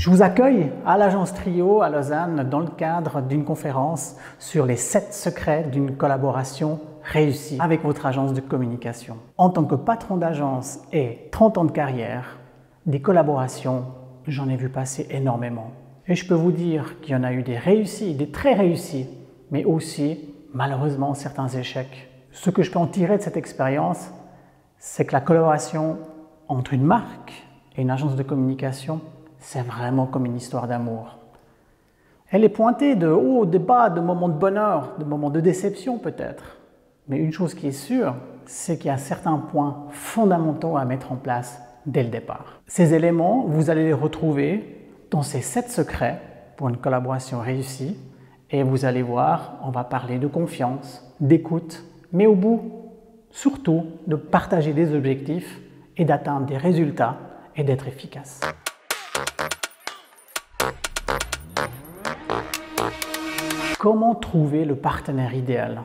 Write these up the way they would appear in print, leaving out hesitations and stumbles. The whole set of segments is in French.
Je vous accueille à l'agence Trio à Lausanne dans le cadre d'une conférence sur les 7 secrets d'une collaboration réussie avec votre agence de communication. En tant que patron d'agence et 30 ans de carrière, des collaborations, j'en ai vu passer énormément. Et je peux vous dire qu'il y en a eu des réussies, des très réussies, mais aussi, malheureusement, certains échecs. Ce que je peux en tirer de cette expérience, c'est que la collaboration entre une marque et une agence de communication, c'est vraiment comme une histoire d'amour. Elle est pointée de haut, de bas, de moments de bonheur, de moments de déception peut-être. Mais une chose qui est sûre, c'est qu'il y a certains points fondamentaux à mettre en place dès le départ. Ces éléments, vous allez les retrouver dans ces 7 secrets pour une collaboration réussie. Et vous allez voir, on va parler de confiance, d'écoute, mais au bout, surtout, de partager des objectifs et d'atteindre des résultats et d'être efficace. Comment trouver le partenaire idéal?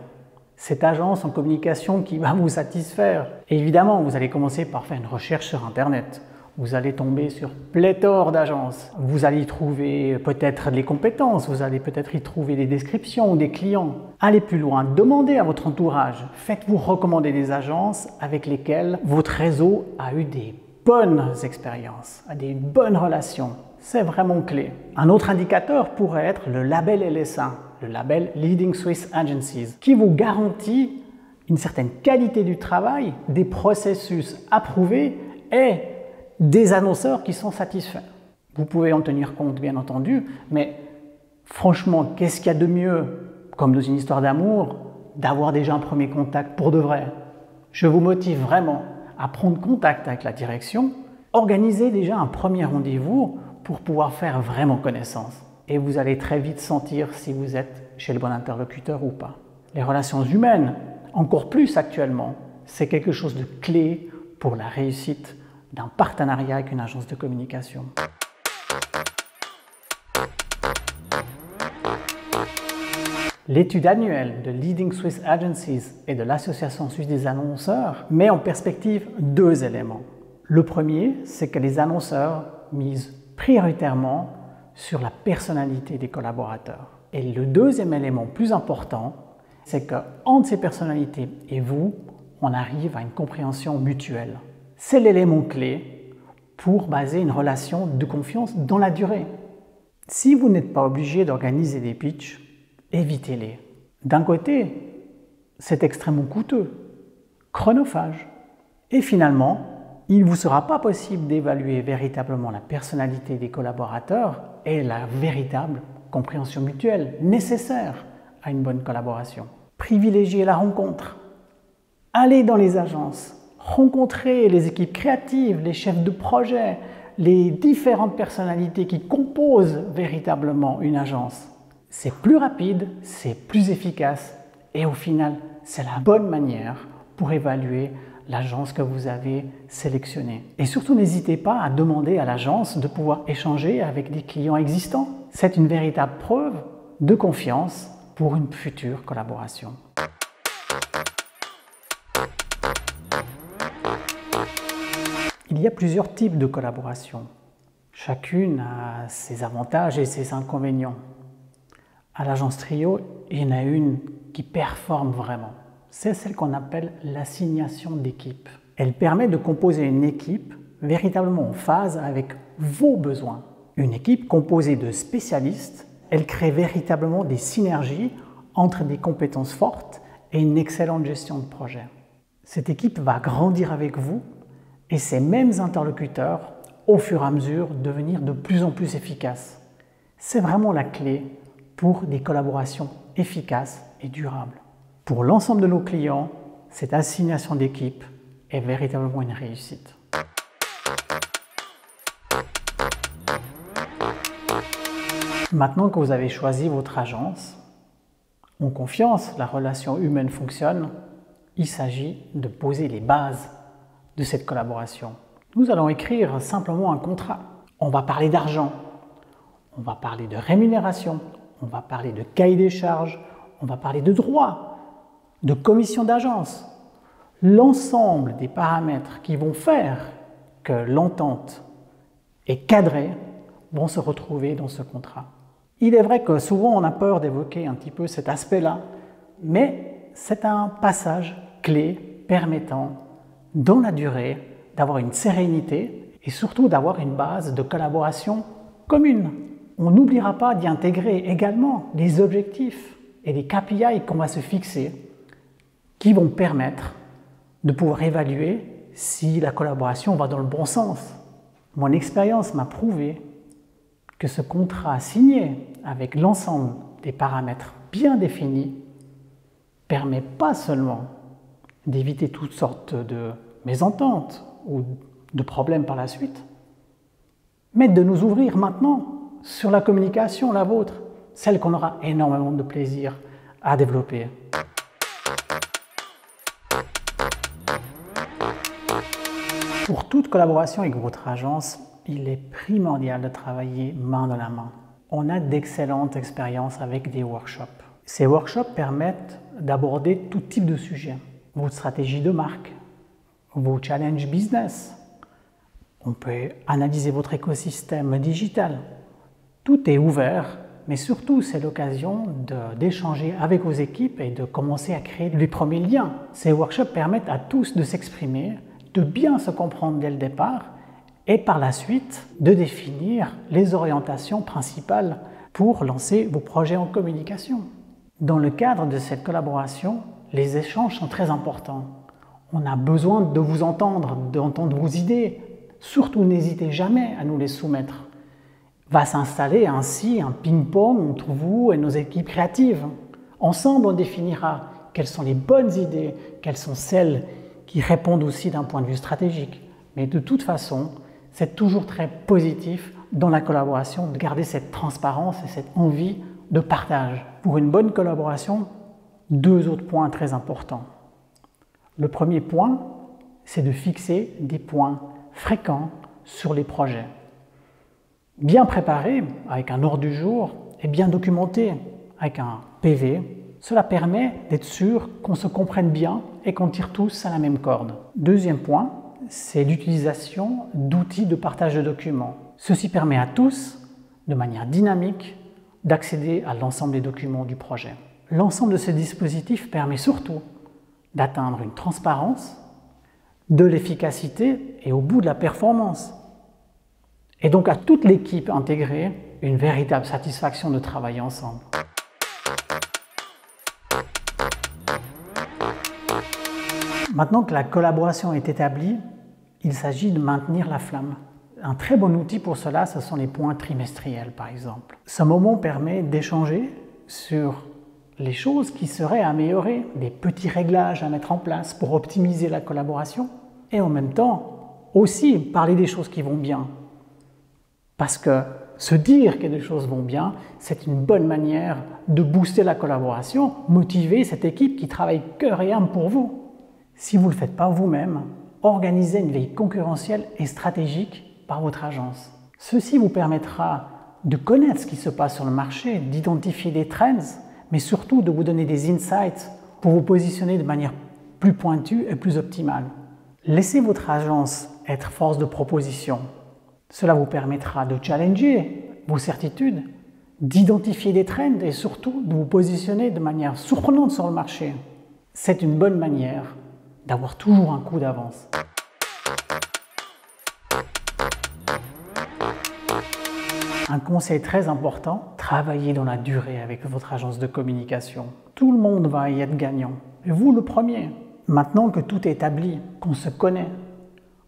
Cette agence en communication qui va vous satisfaire. Et évidemment, vous allez commencer par faire une recherche sur Internet. Vous allez tomber sur pléthore d'agences. Vous allez y trouver peut-être des compétences, vous allez peut-être y trouver des descriptions ou des clients. Allez plus loin, demandez à votre entourage. Faites-vous recommander des agences avec lesquelles votre réseau a eu des bonnes expériences, a des bonnes relations. C'est vraiment clé. Un autre indicateur pourrait être le label LSA, le label Leading Swiss Agencies, qui vous garantit une certaine qualité du travail, des processus approuvés et des annonceurs qui sont satisfaits. Vous pouvez en tenir compte, bien entendu, mais franchement, qu'est-ce qu'il y a de mieux, comme dans une histoire d'amour, d'avoir déjà un premier contact pour de vrai? Je vous motive vraiment à prendre contact avec la direction, organisez déjà un premier rendez-vous pour pouvoir faire vraiment connaissance. Et vous allez très vite sentir si vous êtes chez le bon interlocuteur ou pas. Les relations humaines, encore plus actuellement, c'est quelque chose de clé pour la réussite d'un partenariat avec une agence de communication. L'étude annuelle de Leading Swiss Agencies et de l'Association suisse des annonceurs met en perspective 2 éléments. Le premier, c'est que les annonceurs misent prioritairement sur la personnalité des collaborateurs. Et le deuxième élément plus important, c'est qu'entre ces personnalités et vous, on arrive à une compréhension mutuelle. C'est l'élément clé pour baser une relation de confiance dans la durée. Si vous n'êtes pas obligé d'organiser des pitchs, évitez-les. D'un côté, c'est extrêmement coûteux, chronophage. Et finalement, il ne vous sera pas possible d'évaluer véritablement la personnalité des collaborateurs et la véritable compréhension mutuelle nécessaire à une bonne collaboration. Privilégiez la rencontre. Allez dans les agences. Rencontrer les équipes créatives, les chefs de projet, les différentes personnalités qui composent véritablement une agence. C'est plus rapide, c'est plus efficace et au final, c'est la bonne manière pour évaluer l'agence que vous avez sélectionnée. Et surtout, n'hésitez pas à demander à l'agence de pouvoir échanger avec des clients existants. C'est une véritable preuve de confiance pour une future collaboration. Il y a plusieurs types de collaboration. Chacune a ses avantages et ses inconvénients. À l'agence Trio, il y en a une qui performe vraiment. C'est celle qu'on appelle l'assignation d'équipe. Elle permet de composer une équipe véritablement en phase avec vos besoins. Une équipe composée de spécialistes, elle crée véritablement des synergies entre des compétences fortes et une excellente gestion de projet. Cette équipe va grandir avec vous et ces mêmes interlocuteurs, au fur et à mesure, devenir de plus en plus efficaces. C'est vraiment la clé pour des collaborations efficaces et durables. Pour l'ensemble de nos clients, cette assignation d'équipe est véritablement une réussite. Maintenant que vous avez choisi votre agence, en confiance, la relation humaine fonctionne, il s'agit de poser les bases de cette collaboration. Nous allons écrire simplement un contrat. On va parler d'argent, on va parler de rémunération, on va parler de cahier des charges, on va parler de droits, de commission d'agence. L'ensemble des paramètres qui vont faire que l'entente est cadrée vont se retrouver dans ce contrat. Il est vrai que souvent on a peur d'évoquer un petit peu cet aspect-là, mais c'est un passage clé permettant, dans la durée, d'avoir une sérénité et surtout d'avoir une base de collaboration commune. On n'oubliera pas d'y intégrer également les objectifs et les KPI qu'on va se fixer qui vont permettre de pouvoir évaluer si la collaboration va dans le bon sens. Mon expérience m'a prouvé que ce contrat signé avec l'ensemble des paramètres bien définis permet pas seulement d'éviter toutes sortes de mésententes ou de problèmes par la suite, mais de nous ouvrir maintenant sur la communication, la vôtre, celle qu'on aura énormément de plaisir à développer. Pour toute collaboration avec votre agence, il est primordial de travailler main dans la main. On a d'excellentes expériences avec des workshops. Ces workshops permettent d'aborder tout type de sujets. Votre stratégie de marque, vos challenges business. On peut analyser votre écosystème digital. Tout est ouvert, mais surtout c'est l'occasion d'échanger avec vos équipes et de commencer à créer les premiers liens. Ces workshops permettent à tous de s'exprimer, de bien se comprendre dès le départ et par la suite de définir les orientations principales pour lancer vos projets en communication. Dans le cadre de cette collaboration, les échanges sont très importants. On a besoin de vous entendre, d'entendre vos idées. Surtout, n'hésitez jamais à nous les soumettre. Va s'installer ainsi un ping-pong entre vous et nos équipes créatives. Ensemble, on définira quelles sont les bonnes idées, quelles sont celles qui répondent aussi d'un point de vue stratégique. Mais de toute façon, c'est toujours très positif dans la collaboration de garder cette transparence et cette envie de partage. Pour une bonne collaboration, deux autres points très importants. Le premier point, c'est de fixer des points fréquents sur les projets. Bien préparé, avec un ordre du jour, et bien documenté, avec un PV, cela permet d'être sûr qu'on se comprenne bien et qu'on tire tous à la même corde. Deuxième point, c'est l'utilisation d'outils de partage de documents. Ceci permet à tous, de manière dynamique, d'accéder à l'ensemble des documents du projet. L'ensemble de ce dispositif permet surtout d'atteindre une transparence, de l'efficacité et au bout de la performance. Et donc à toute l'équipe intégrée, une véritable satisfaction de travailler ensemble. Maintenant que la collaboration est établie, il s'agit de maintenir la flamme. Un très bon outil pour cela, ce sont les points trimestriels par exemple. Ce moment permet d'échanger sur les choses qui seraient améliorées, des petits réglages à mettre en place pour optimiser la collaboration et en même temps aussi parler des choses qui vont bien. Parce que se dire que des choses vont bien, c'est une bonne manière de booster la collaboration, motiver cette équipe qui travaille cœur et âme pour vous. Si vous ne le faites pas vous-même, organisez une veille concurrentielle et stratégique par votre agence. Ceci vous permettra de connaître ce qui se passe sur le marché, d'identifier des trends, mais surtout de vous donner des insights pour vous positionner de manière plus pointue et plus optimale. Laissez votre agence être force de proposition. Cela vous permettra de challenger vos certitudes, d'identifier des trends et surtout de vous positionner de manière surprenante sur le marché. C'est une bonne manière d'avoir toujours un coup d'avance. Un conseil très important, travaillez dans la durée avec votre agence de communication. Tout le monde va y être gagnant, et vous le premier. Maintenant que tout est établi, qu'on se connaît,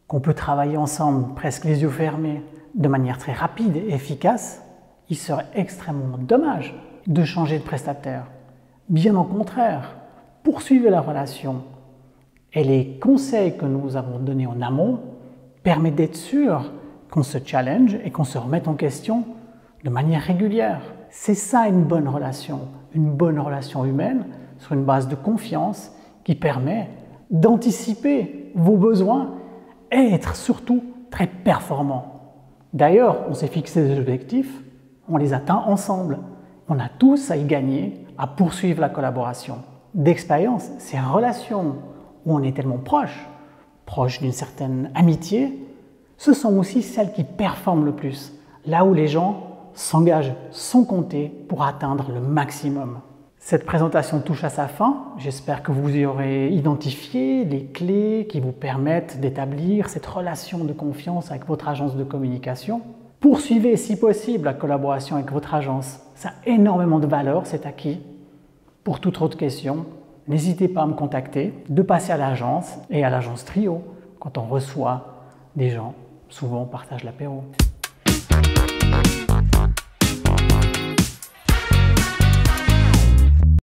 qu'on peut travailler ensemble presque les yeux fermés, de manière très rapide et efficace, il serait extrêmement dommage de changer de prestataire. Bien au contraire, poursuivez la relation. Et les conseils que nous avons donnés en amont permettent d'être sûr qu'on se challenge et qu'on se remette en question de manière régulière. C'est ça une bonne relation humaine sur une base de confiance qui permet d'anticiper vos besoins et être surtout très performant. D'ailleurs, on s'est fixé des objectifs, on les atteint ensemble. On a tous à y gagner, à poursuivre la collaboration. D'expérience, ces relations où on est tellement proche d'une certaine amitié, ce sont aussi celles qui performent le plus, là où les gens s'engagent sans compter pour atteindre le maximum. Cette présentation touche à sa fin. J'espère que vous y aurez identifié les clés qui vous permettent d'établir cette relation de confiance avec votre agence de communication. Poursuivez si possible la collaboration avec votre agence. Ça a énormément de valeur, c'est acquis. Pour toute autre question, n'hésitez pas à me contacter, de passer à l'agence et à l'agence Trio quand on reçoit des gens. Souvent on partage l'apéro.